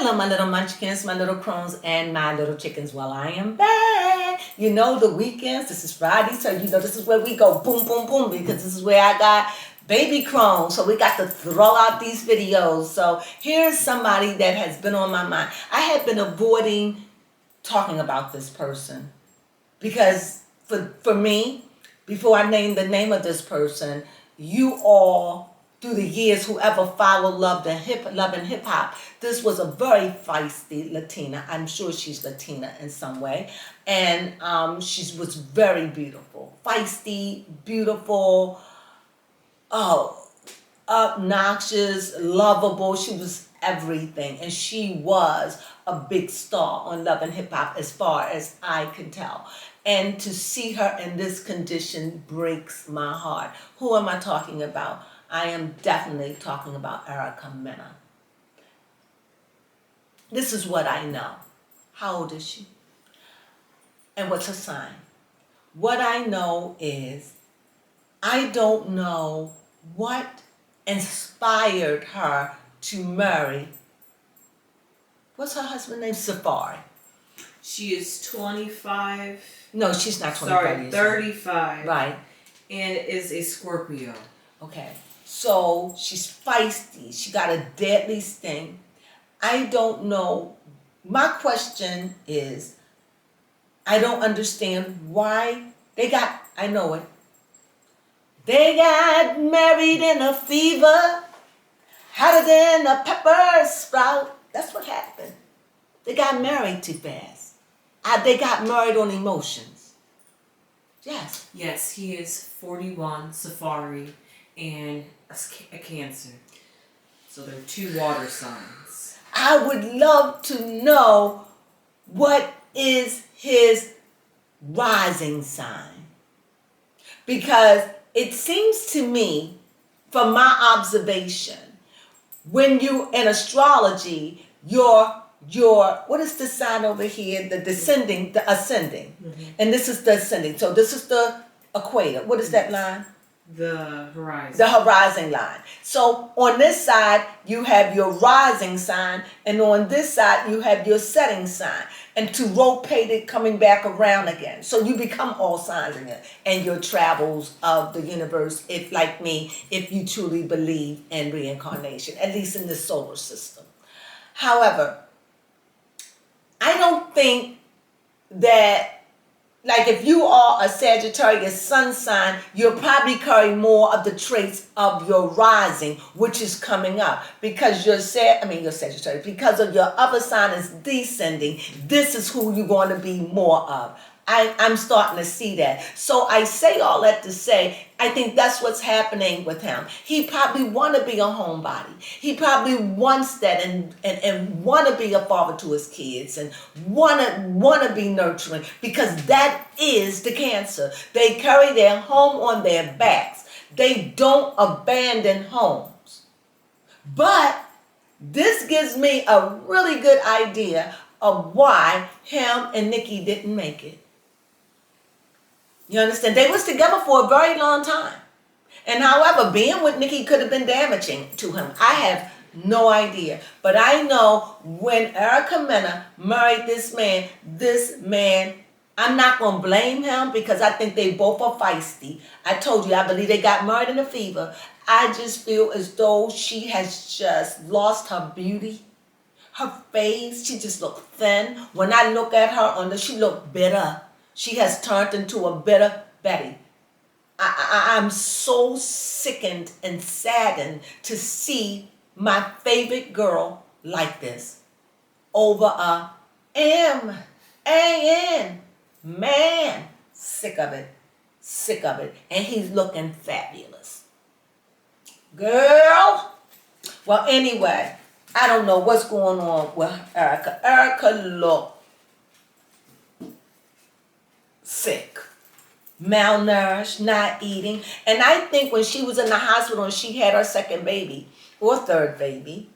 Hello, my little munchkins, my little crones, and my little chickens. Well, I am back. You know, the weekends, this is Friday, so you know this is where we go boom, boom, boom, because this is where I got baby Crone. So we got to throw out these videos. So here's somebody that has been on my mind. I had been avoiding talking about this person because for me, before I named the name of this person, you all through the years, whoever followed love and hip hop, this was a very feisty Latina. I'm sure she's Latina in some way, and she was very beautiful, feisty, beautiful, oh, obnoxious, lovable. She was everything, and she was a big star on Love and Hip Hop, as far as I can tell. And to see her in this condition breaks my heart. Who am I talking about? I am definitely talking about Erica Mena. This is what I know. How old is she? And what's her sign? What I know is I don't know what inspired her to marry. What's her husband's name? Safari. She is 25. No, she's not 25. Sorry, 35. Right. And is a Scorpio. Okay. So she's feisty. She got a deadly sting. I don't know. My question is, I don't understand why I know it. They got married in a fever, hotter than a pepper sprout. That's what happened. They got married too fast. They got married on emotions. Yes. Yes, he is 41, Safari, and a Cancer. So they're two water signs. I would love to know what is his rising sign. Because it seems to me, from my observation, when you in astrology, your what is the sign over here? The descending, the ascending. Mm-hmm. And this is the ascending. So this is the equator. What is that line? The horizon. The horizon line. So on this side, you have your rising sign, and on this side, you have your setting sign. And to rotate it, coming back around again. So you become all signs in it, and your travels of the universe, if like me, if you truly believe in reincarnation, at least in the solar system. However, I don't think that, like if you are a Sagittarius sun sign, you'll probably carry more of the traits of your rising, which is coming up. Because your Sagittarius, because of your other sign is descending, this is who you're going to be more of. I'm starting to see that. So I say all that to say, I think that's what's happening with him. He probably want to be a homebody. He probably wants that and want to be a father to his kids and want to be nurturing, because that is the Cancer. They carry their home on their backs. They don't abandon homes. But this gives me a really good idea of why him and Nikki didn't make it. You understand? They was together for a very long time. And however, being with Nikki could have been damaging to him. I have no idea. But I know when Erica Mena married this man, I'm not going to blame him because I think they both are feisty. I told you, I believe they got married in a fever. I just feel as though she has just lost her beauty. Her face, she just looked thin. When I look at her, she looked bitter. She has turned into a bitter Betty. I'm so sickened and saddened to see my favorite girl like this over a M-A-N. Man, sick of it. Sick of it. And he's looking fabulous. Girl. Well, anyway, I don't know what's going on with Erica. Erica looked sick, malnourished, not eating. And I think when she was in the hospital and she had her second baby or third baby,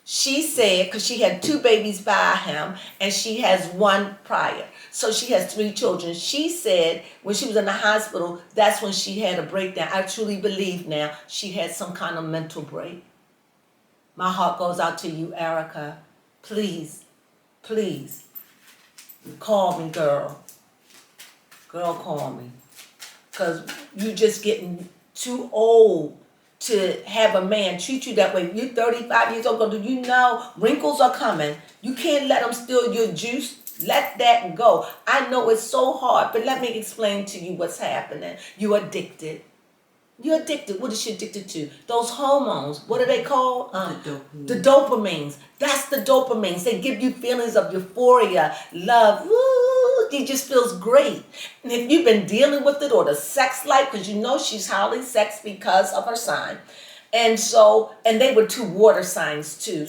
she said, because she had 2 babies by him and she has 1 prior. So she has 3 children. She said when she was in the hospital, that's when she had a breakdown. I truly believe now she had some kind of mental break. My heart goes out to you, Erica. please, please, call me, girl. Girl, call me. Because you just getting too old to have a man treat you that way. You're 35 years old. Do you know wrinkles are coming? You can't let them steal your juice. Let that go. I know it's so hard, but let me explain to you what's happening. You're addicted. You're addicted. What is she addicted to? Those hormones. What are they called? The dopamines. That's the dopamines. They give you feelings of euphoria, love. Woo! It just feels great. And if you've been dealing with it or the sex life, because you know she's highly sex because of her sign. And they were two water signs too.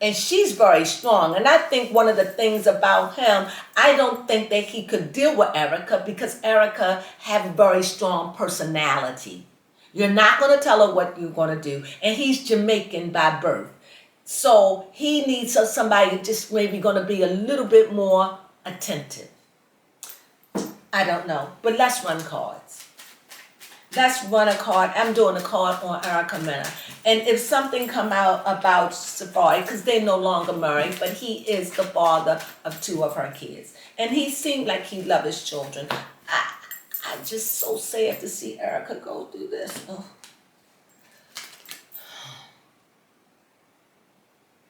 And she's very strong. And I think one of the things about him, I don't think that he could deal with Erica because Erica have a very strong personality. You're not going to tell her what you're going to do. And he's Jamaican by birth. So he needs somebody just maybe going to be a little bit more attentive. I don't know. But let's run cards. Let's run a card. I'm doing a card on Erica Mena. And if something come out about Safari, because they're no longer married, but he is the father of two of her kids. And he seemed like he loved his children. I'm just so sad to see Erica go through this. Oh.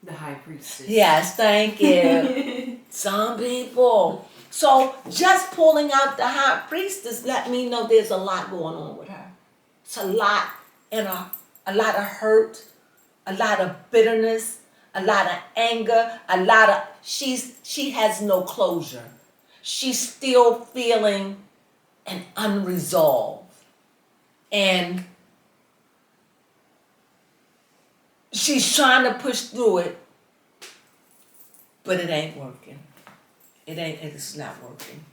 The high priestess. Yes, thank you. Some people. So just pulling out the high priestess let me know there's a lot going on with her. It's a lot in her, a lot of hurt, a lot of bitterness, a lot of anger, she has no closure. She's still feeling an unresolved. And she's trying to push through it, but it ain't working. It's not working.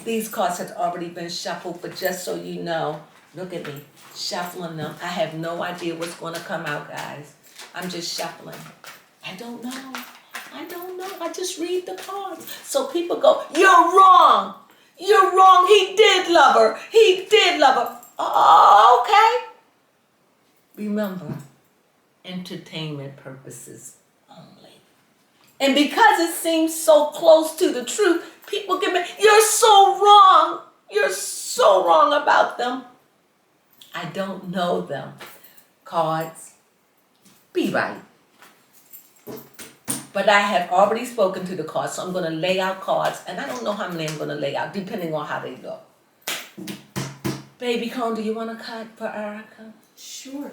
These cards have already been shuffled, but just so you know, look at me, shuffling them. I have no idea what's going to come out, guys. I'm just shuffling. I don't know. I just read the cards. So people go, you're wrong. You're wrong. He did love her. Oh, okay. Remember, entertainment purposes only. And because it seems so close to the truth, people give me, you're so wrong. You're so wrong about them. I don't know them. Cards, be right. But I have already spoken to the cards, so I'm going to lay out cards, and I don't know how many I'm going to lay out, depending on how they look. Baby Crone, do you want to cut for Erica? Sure.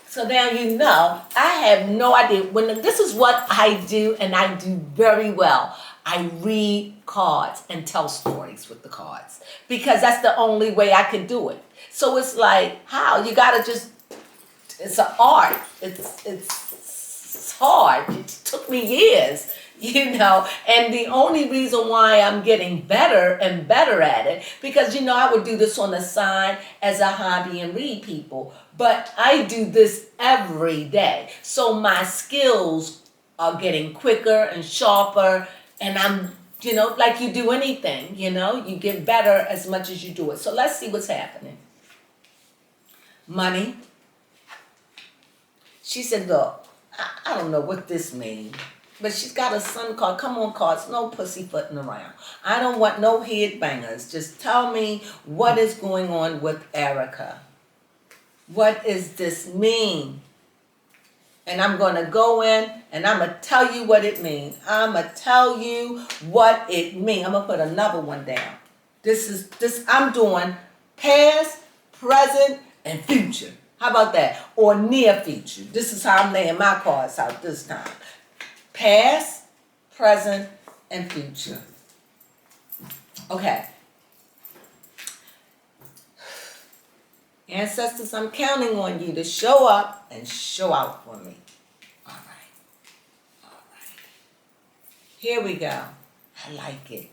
So now you know, I have no idea. This is what I do, and I do very well. I read cards and tell stories with the cards because that's the only way I can do it. So it's like, how? You got to it's an art. It's hard. It took me years, and the only reason why I'm getting better and better at it, because, I would do this on the side as a hobby and read people, but I do this every day. So my skills are getting quicker and sharper, and I'm, like you do anything, you get better as much as you do it. So let's see what's happening. Money. She said, look, I don't know what this means, but she's got a sun card. Come on, cards, no pussyfooting around. I don't want no headbangers. Just tell me what is going on with Erica. What does this mean? And I'm going to go in and I'm going to tell you what it means. I'm going to tell you what it means. I'm going to put another one down. I'm doing past, present, and future. How about that? Or near future. This is how I'm laying my cards out this time. Past, present, and future. Okay. Ancestors, I'm counting on you to show up and show out for me. All right. Here we go. I like it.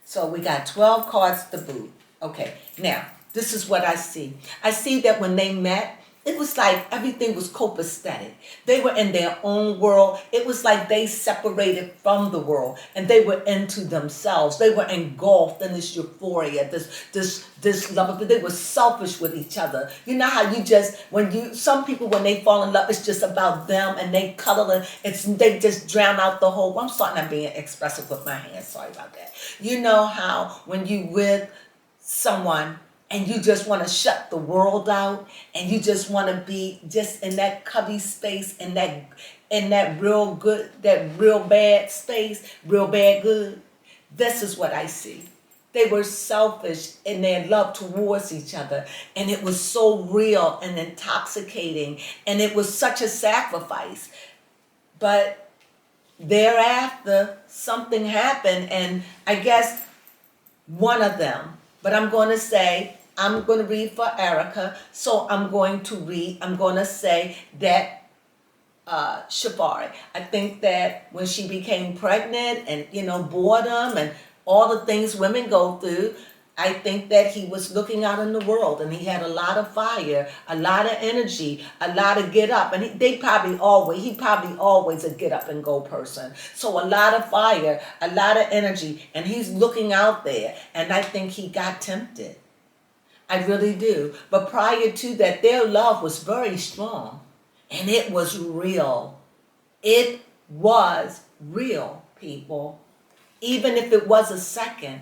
So we got 12 cards to boot. Okay, now, this is what I see. I see that when they met, it was like everything was copacetic. They were in their own world. It was like they separated from the world and they were into themselves. They were engulfed in this euphoria, this love. But they were selfish with each other. You know how you just some people when they fall in love, it's just about them and they cuddle and they just drown out the whole. I'm starting to being expressive with my hands. Sorry about that. You know how when you with someone and you just want to shut the world out and you just want to be just in that cubby space in that real good, that real bad space, real bad good. This is what I see. They were selfish in their love towards each other, and it was so real and intoxicating, and it was such a sacrifice. But thereafter something happened, and I guess one of them, but I'm going to read for Erica, so I'm going to say that Shabari. I think that when she became pregnant and, boredom and all the things women go through, I think that he was looking out in the world and he had a lot of fire, a lot of energy, a lot of get up. And he probably always a get up and go person. So a lot of fire, a lot of energy, and he's looking out there. And I think he got tempted. I really do. But prior to that, their love was very strong and it was real. It was real, people. Even if it was a second.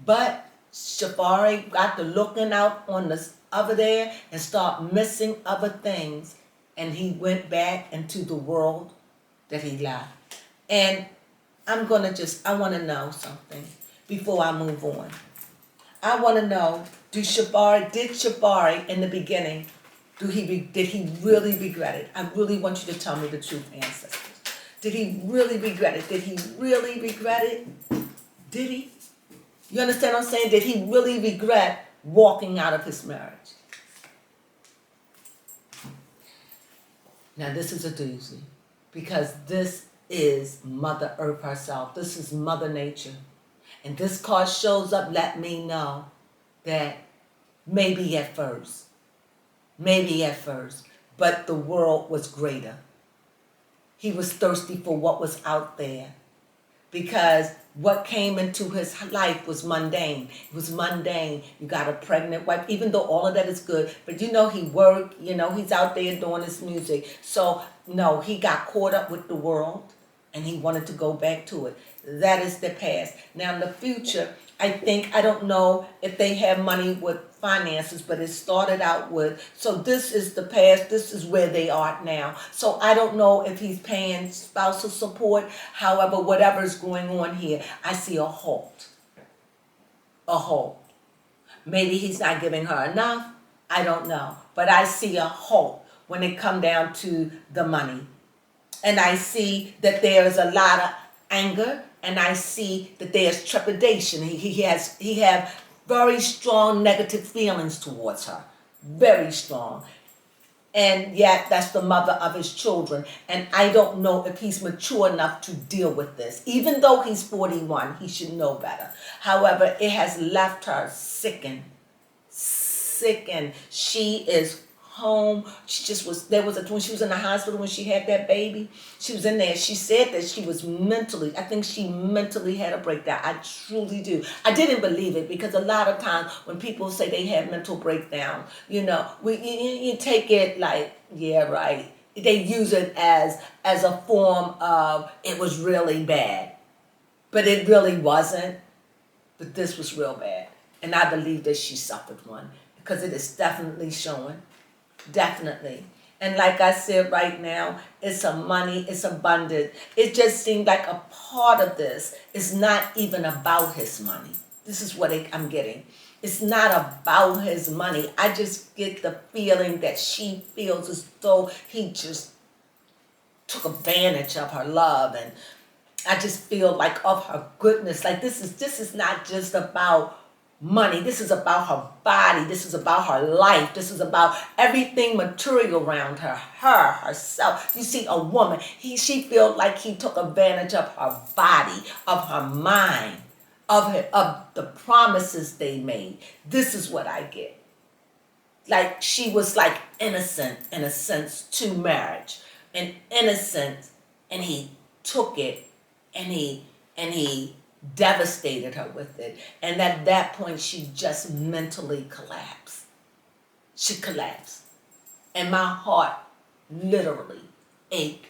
But Shabari got to looking out on the other there and start missing other things. And he went back into the world that he left. And I want to know something before I move on. I want to know, did Shabari in the beginning, did he really regret it? I really want you to tell me the truth, ancestors. Did he really regret it? Did he really regret it? Did he? You understand what I'm saying? Did he really regret walking out of his marriage? Now this is a doozy, because this is Mother Earth herself. This is Mother Nature. And this card shows up, let me know that maybe at first, but the world was greater. He was thirsty for what was out there, because what came into his life was mundane. It was mundane. You got a pregnant wife, even though all of that is good. But he worked, he's out there doing his music. So, no, he got caught up with the world and he wanted to go back to it. That is the past. Now, in the future, I don't know if they have money with finances, but it started out with, so this is the past, this is where they are now. So I don't know if he's paying spousal support. However, whatever is going on here, I see a halt. A halt. Maybe he's not giving her enough. I don't know. But I see a halt when it come down to the money. And I see that there is a lot of anger, and I see that there's trepidation. He have very strong negative feelings towards her. Very strong. And yet that's the mother of his children. And I don't know if he's mature enough to deal with this. Even though he's 41, he should know better. However, it has left her sickened. She is home. She just was, when she was in the hospital, when she had that baby, she was in there. She said that she was I think she mentally had a breakdown. I truly do. I didn't believe it, because a lot of times when people say they have mental breakdown, you take it like, yeah, right. They use it as a form of, it was really bad. But it really wasn't. But this was real bad. And I believe that she suffered one, because it is definitely showing. Definitely. And like I said, right now, it's a money, it's abundant. It just seemed like a part of this is not even about his money. This is what I'm getting. It's not about his money. I just get the feeling that she feels as though he just took advantage of her love. And I just feel like of her goodness. Like this is not just about money. This is about her body. This is about her life. This is about everything material around her, herself. You see, a woman, she felt like he took advantage of her body, of her mind, of the promises they made. This is what I get. like she was like innocent in a sense to marriage, and innocent, and he took it, and he devastated her with it, and at that point she just mentally collapsed. She collapsed, and my heart literally ached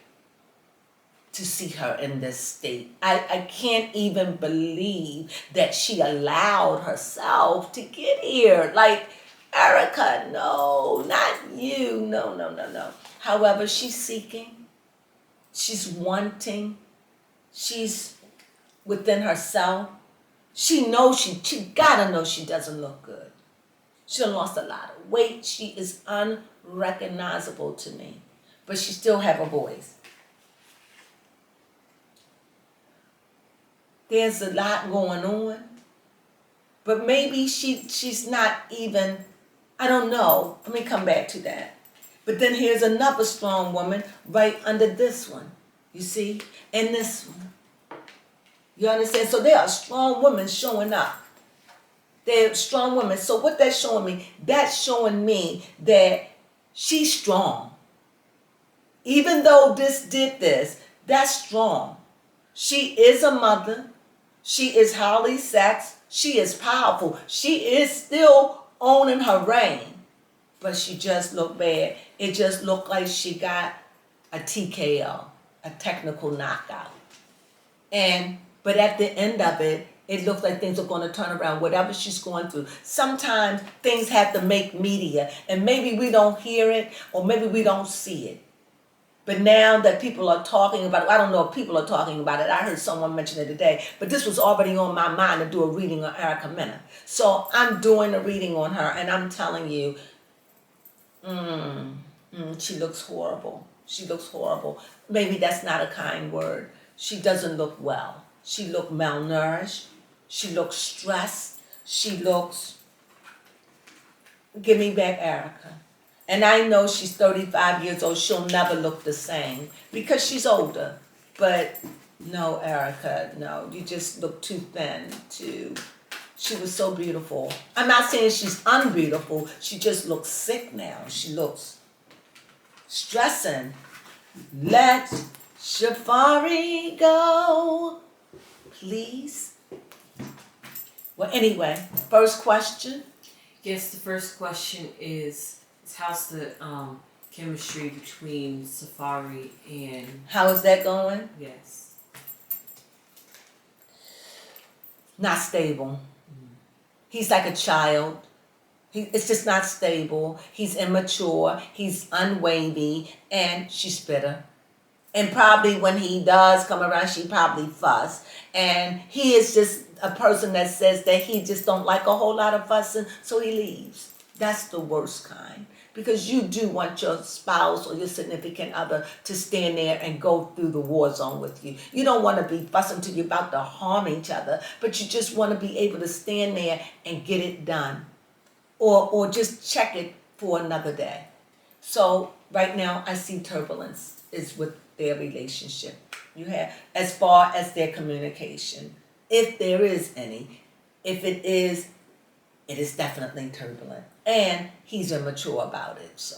to see her in this state. I can't even believe that she allowed herself to get here. Like, Erica, no, not you. No, no, no, no. However, she's seeking, she's wanting, she's within herself. She knows she gotta know she doesn't look good. She done lost a lot of weight. She is unrecognizable to me. But she still have a voice. There's a lot going on. But maybe she's not even, I don't know. Let me come back to that. But then here's another strong woman right under this one. You see? And this one. You understand? So there are strong women showing up. They're strong women. So what that's showing me? That's showing me that she's strong. Even though this did this, that's strong. She is a mother. She is highly sexed. She is powerful. She is still owning her reign. But she just looked bad. It just looked like she got a TKO, a technical knockout. But at the end of it, it looks like things are going to turn around, whatever she's going through. Sometimes things have to make media, and maybe we don't hear it, or maybe we don't see it. But now that people are talking about it, I don't know if people are talking about it. I heard someone mention it today, but this was already on my mind to do a reading on Erica Mena. So I'm doing a reading on her, and I'm telling you, she looks horrible. She looks horrible. Maybe that's not a kind word. She doesn't look well. She looks malnourished. She looks stressed. She looks, give me back Erica. And I know she's 35 years old. She'll never look the same because she's older. But no, Erica, no. You just look too thin, she was so beautiful. I'm not saying she's unbeautiful. She just looks sick now. She looks stressing. Let Shafari go, please. Well, anyway, first question. Yes, the first question is how's the chemistry between Safari and... How is that going? Yes. Not stable. He's like a child. It's just not stable. He's immature. He's unwavy. And she's bitter. And probably when he does come around, she probably fuss. And he is just a person that says that he just don't like a whole lot of fussing, so he leaves. That's the worst kind. Because you do want your spouse or your significant other to stand there and go through the war zone with you. You don't want to be fussing till you're about to harm each other, but you just want to be able to stand there and get it done. Or just check it for another day. So right now I see turbulence is with their relationship. You have, as far as their communication, if there is any. If it is definitely turbulent. And he's immature about it, so.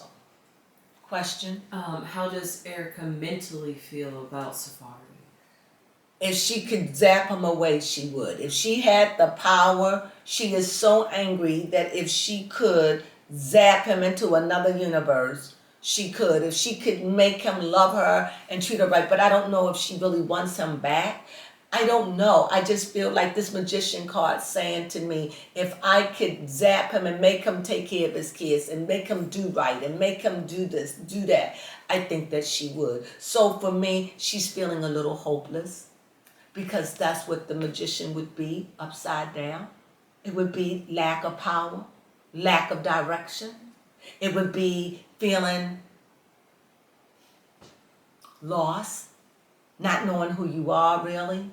Question? How does Erica mentally feel about Safari? If she could zap him away, she would. If she had the power, she is so angry that if she could zap him into another universe, she could. If she could make him love her and treat her right. But I don't know if she really wants him back. I don't know. I just feel like this magician card saying to me, if I could zap him and make him take care of his kids and make him do right and make him do this, do that, I think that she would. So for me, she's feeling a little hopeless because that's what the magician would be upside down. It would be lack of power, lack of direction. It would be feeling lost, not knowing who you are really,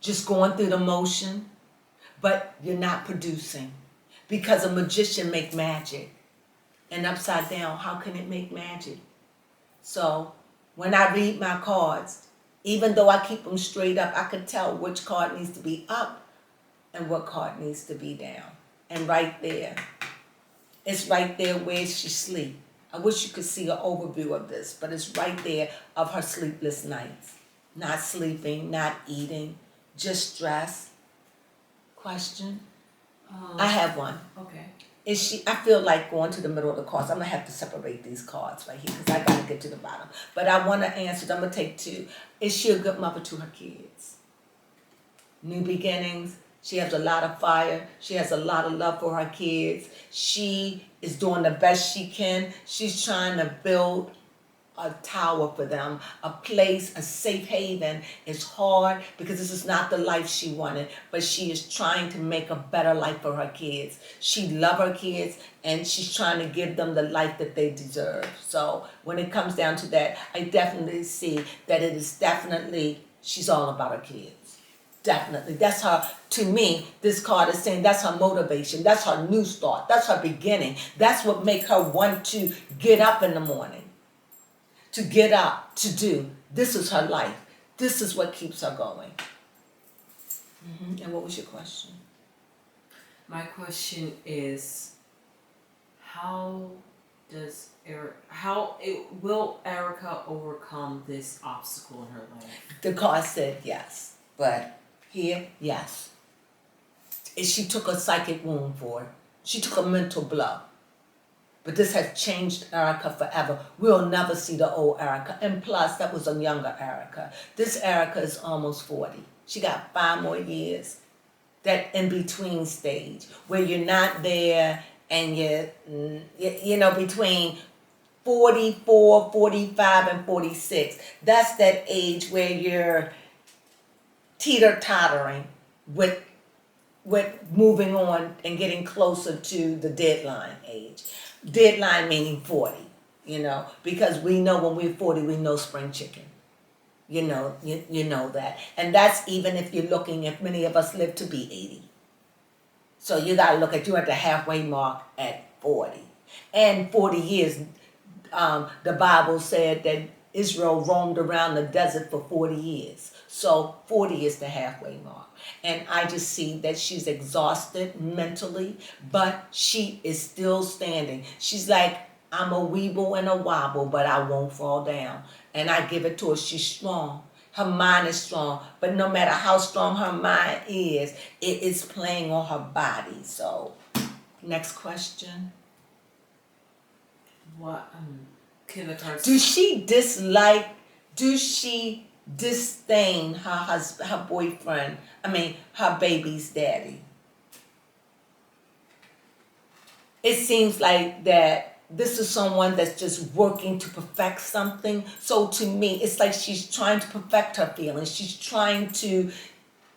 just going through the motion, but you're not producing because a magician make magic. And upside down, how can it make magic? So when I read my cards, even though I keep them straight up, I can tell which card needs to be up and what card needs to be down. And right there, It's right there where she sleep. I wish you could see an overview of this, but it's right there of her sleepless nights. Not sleeping, not eating, just stress. Question? I have one. Okay. Is she, I feel like going to the middle of the cards. I'm gonna have to separate these cards right here because I gotta get to the bottom. But I wanna answer, I'm gonna take two. Is she a good mother to her kids? New beginnings. She has a lot of fire. She has a lot of love for her kids. She is doing the best she can. She's trying to build a tower for them, a place, a safe haven. It's hard because this is not the life she wanted, but she is trying to make a better life for her kids. She loves her kids and she's trying to give them the life that they deserve. So when it comes down to that, I definitely see that it is definitely, she's all about her kids. Definitely. That's her, to me, this card is saying that's her motivation. That's her new start. That's her beginning. That's what make her want to get up in the morning. To get up, to do. This is her life. This is what keeps her going. And what was your question? My question is, will Erica overcome this obstacle in her life? The card said yes, but here, yes. She took a psychic wound for it. She took a mental blow. But this has changed Erica forever. We'll never see the old Erica. And plus, that was a younger Erica. This Erica is almost 40. She got 5 more years. That in-between stage where you're not there and you're between 44, 45, and 46. That's that age where you're teeter-tottering with moving on and getting closer to the deadline age. Deadline meaning 40, because we know when we're 40, we know spring chicken. You know that. And that's even if you're looking, if many of us live to be 80. So you got to look at, you at the halfway mark at 40. And 40 years, the Bible said that Israel roamed around the desert for 40 years. So 40 is the halfway mark. And I just see that she's exhausted mentally, but she is still standing. She's like, I'm a weeble and a wobble, but I won't fall down. And I give it to her. She's strong. Her mind is strong. But no matter how strong her mind is, it is playing on her body. So, next question. What can the cards... Do she disdain her boyfriend, her baby's daddy? It seems like that this is someone that's just working to perfect something. So to me, it's like she's trying to perfect her feelings. She's trying to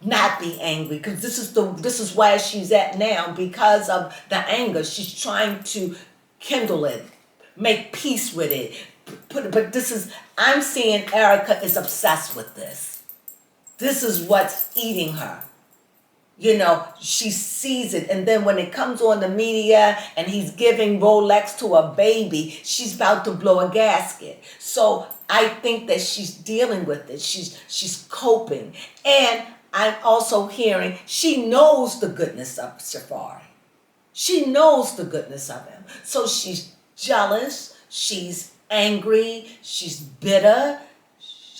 not be angry because this is where she's at now because of the anger. She's trying to kindle it, make peace with it. But I'm seeing Erica is obsessed with this. This is what's eating her. She sees it. And then when it comes on the media and he's giving Rolex to a baby, she's about to blow a gasket. So I think that she's dealing with it. She's coping. And I'm also hearing she knows the goodness of Safari. She knows the goodness of him. So she's jealous. She's angry, she's bitter,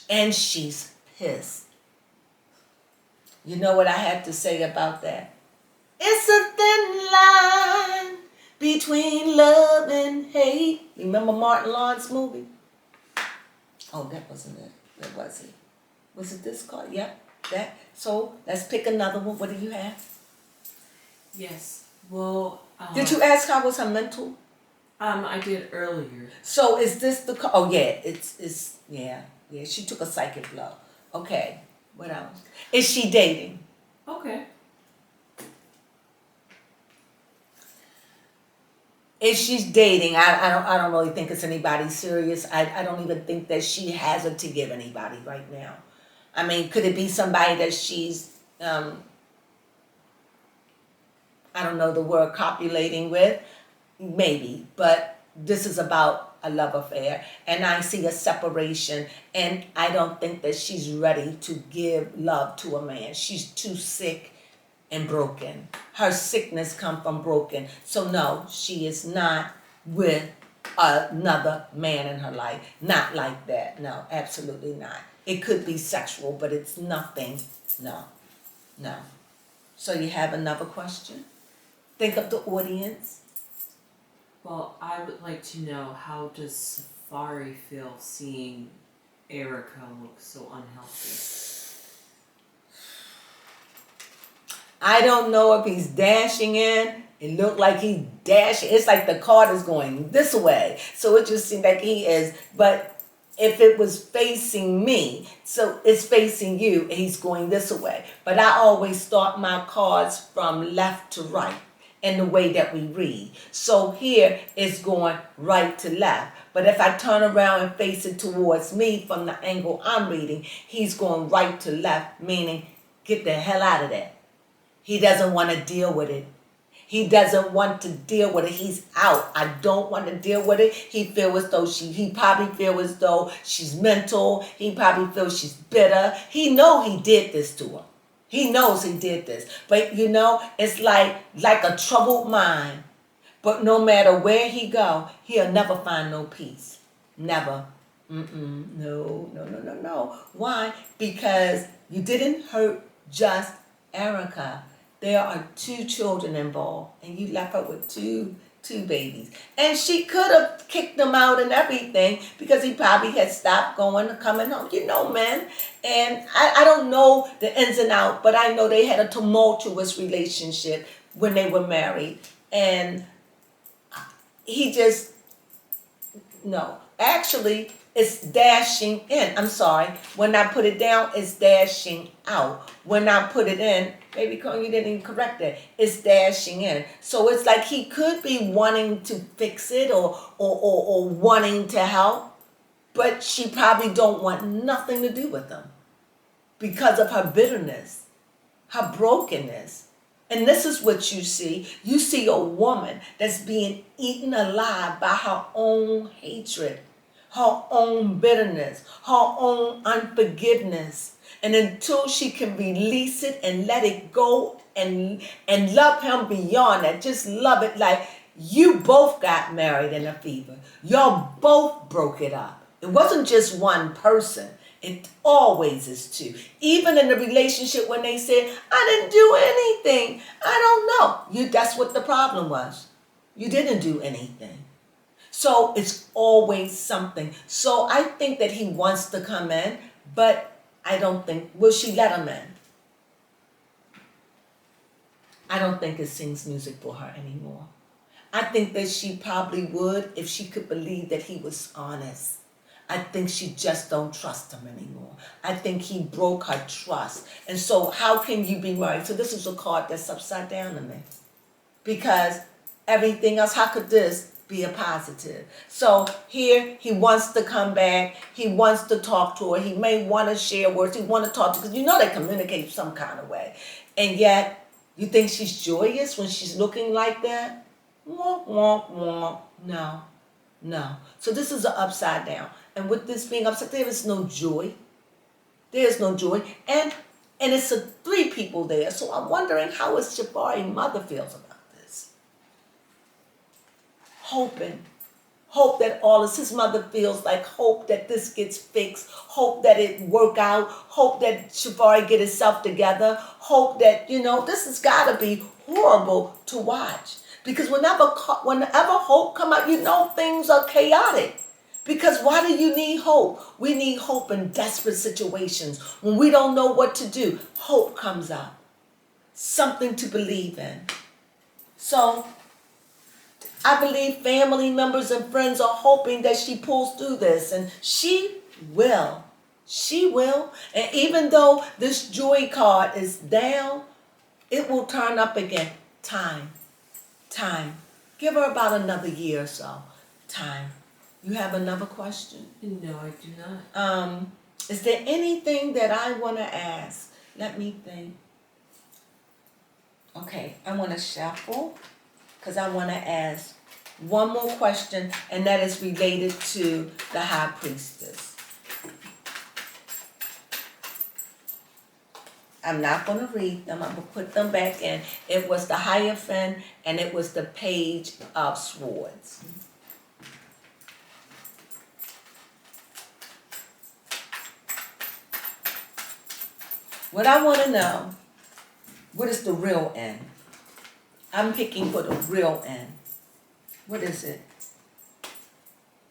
and she's pissed. You know what I had to say about that? It's a thin line between love and hate. Remember Martin Lawrence's movie? Oh, that wasn't it. Where was it? Was it this card? Yep, that. So let's pick another one. What do you have? Yes. Well, did you ask how was her mental? I did earlier. So is this the... Oh, yeah. Yeah. She took a psychic blow. Okay. What else? Is she dating? Okay. If she's dating, I don't really think it's anybody serious. I don't even think that she has it to give anybody right now. Could it be somebody that she's... I don't know the word copulating with? Maybe, but this is about a love affair, and I see a separation, and I don't think that she's ready to give love to a man. She's too sick and broken. Her sickness come from broken. So no, she is not with another man in her life. Not like that. No, absolutely not. It could be sexual, but it's nothing. No, no. So you have another question? Think of the audience. Well, I would like to know, how does Safari feel seeing Erica look so unhealthy? I don't know if he's dashing in. It looked like he's dashing. It's like the card is going this way. So it just seemed like he is. But if it was facing me, so it's facing you, and he's going this way. But I always start my cards from left to right in the way that we read. So here it's going right to left. But if I turn around and face it towards me from the angle I'm reading, he's going right to left, meaning get the hell out of there. He doesn't want to deal with it. He doesn't want to deal with it. He's out. I don't want to deal with it. He feels as though he probably feels as though she's mental. He probably feels she's bitter. He knows he did this to her. He knows he did this. But you know, it's like a troubled mind. But no matter where he go, he'll never find no peace. Never. No. Why? Because you didn't hurt just Erica. There are 2 children involved, and you left her with two babies. And she could have kicked him out and everything because he probably had stopped coming home. You know, men. And I don't know the ins and outs, but I know they had a tumultuous relationship when they were married. And he just, no. Actually, it's dashing in. I'm sorry. When I put it down, it's dashing out. When I put it in, baby Crone, you didn't even correct it. It's dashing in. So it's like he could be wanting to fix it or wanting to help, but she probably don't want nothing to do with him because of her bitterness, her brokenness. And this is what you see. You see a woman that's being eaten alive by her own hatred, her own bitterness, her own unforgiveness. And until she can release it and let it go and love him beyond that, just love it like you both got married in a fever. Y'all both broke it up. It wasn't just one person. It always is 2. Even in the relationship when they said, I didn't do anything. I don't know. That's what the problem was. You didn't do anything. So it's always something. So I think that he wants to come in, but I don't think, will she let him in? I don't think it sings music for her anymore. I think that she probably would if she could believe that he was honest. I think she just don't trust him anymore. I think he broke her trust. And so how can you be married? So this is a card that's upside down to me. Because everything else, how could this be a positive? So here he wants to come back. He wants to talk to her. He may want to share words. He want to talk to her because you know they communicate some kind of way. And yet you think she's joyous when she's looking like that? Womp, womp, womp. No. So this is an upside down. And with this being upside, there is no joy. There is no joy. And it's 3 people there. So I'm wondering how is Safari's mother feels about this. Hope that all is his mother feels like hope that this gets fixed, hope that it work out, hope that Safari get himself together, hope that, this has got to be horrible to watch. Because whenever hope come out, things are chaotic. Because why do you need hope? We need hope in desperate situations. When we don't know what to do, hope comes up. Something to believe in. So I believe family members and friends are hoping that she pulls through this. And she will. She will. And even though this joy card is down, it will turn up again. Time. Give her about another year or so. Time. You have another question? No, I do not. Is there anything that I want to ask? Let me think. Okay, I want to shuffle because I want to ask one more question, and that is related to the High Priestess. I'm not going to read them. I'm going to put them back in. It was the Hierophant and it was the Page of Swords. What I want to know, what is the real end? I'm picking for the real end. What is it?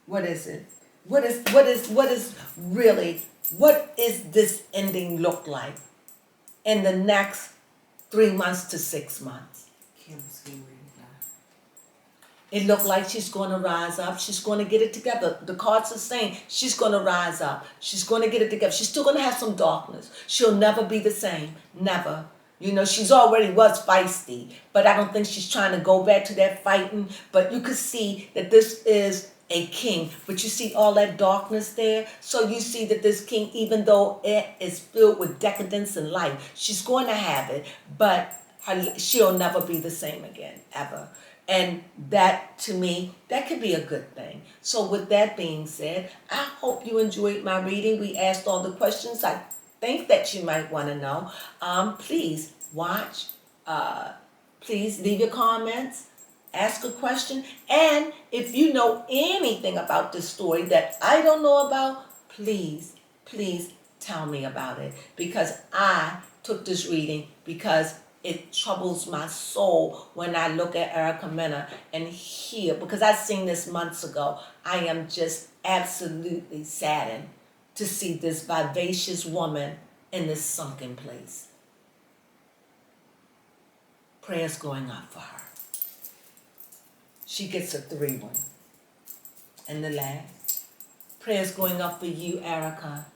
What is it? What is really, what is this ending look like in the next 3 months to 6 months? Campbell's getting ready to die. It looked like she's going to rise up. She's going to get it together. The cards are saying she's going to rise up. She's going to get it together. She's still going to have some darkness. She'll never be the same. Never. You know, she's already was feisty, but I don't think she's trying to go back to that fighting. But you could see that this is a king, but you see all that darkness there. So you see that this king, even though it is filled with decadence and life, she's going to have it, but she'll never be the same again, ever. And that, to me, that could be a good thing. So with that being said, I hope you enjoyed my reading. We asked all the questions I think that you might want to know. Please watch. Please leave your comments. Ask a question. And if you know anything about this story that I don't know about, please, please tell me about it. Because I took this reading because it troubles my soul when I look at Erica Mena and hear, because I've seen this months ago. I am just absolutely saddened to see this vivacious woman in this sunken place. Prayers going up for her. She gets a 3-1. And the last, prayers going up for you, Erica,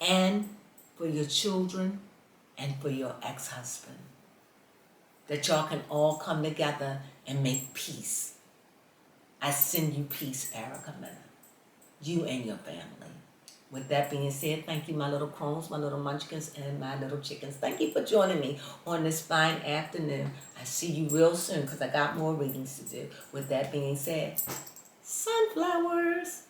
and for your children, and for your ex-husband. That y'all can all come together and make peace. I send you peace, Erica Mena. You and your family. With that being said, thank you, my little crones, my little munchkins, and my little chickens. Thank you for joining me on this fine afternoon. I see you real soon because I got more readings to do. With that being said, sunflowers.